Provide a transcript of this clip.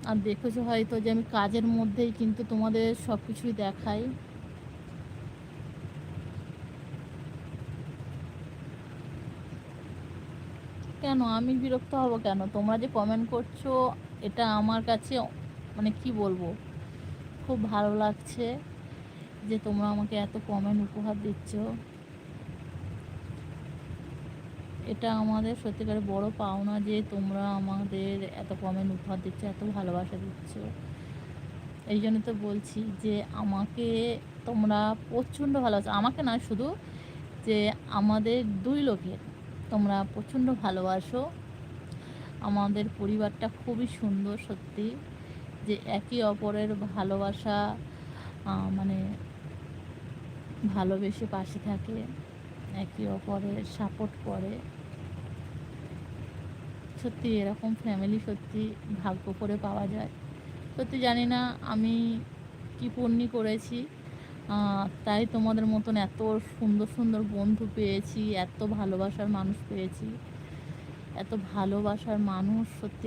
আর দেখেছো হয়তো যে আমি কাজের মধ্যেই কিন্তু তোমাদের সব কিছুই দেখাই। কেন আমি বিরক্ত হব কেন? তোমরা যে কমেন্ট করছো এটা আমার কাছে মানে কি বলবো, খুব ভালো লাগছে যে তোমরা আমাকে এত কমেন্ট উপহার দিচ্ছ। এটা আমাদের সত্যিকারের বড় পাওনা যে তোমরা আমাদের এত কমেন্ট উপহার দিচ্ছ, এত ভালোবাসা দিচ্ছ। এই জন্য তো বলছি যে আমাকে তোমরা প্রচণ্ড ভালোবাসো, আমাকে না শুধু, যে আমাদের দুই লোকের তোমরা প্রচণ্ড ভালোবাসো। আমাদের পরিবারটা খুবই সুন্দর সত্যি, যে একে অপরের ভালোবাসা মানে ভালোবেসে পাশে থাকে, একে অপরের সাপোর্ট করে। সত্যি এরকম ফ্যামিলি সত্যি ভাগ্য করে পাওয়া যায়। সত্যি জানি না আমি কী পুণ্য করেছি, তাই তোমাদের মতন এত সুন্দর সুন্দর বন্ধু পেয়েছি, এত ভালোবাসার মানুষ পেয়েছি, এত ভালোবাসার মানুষ সত্যি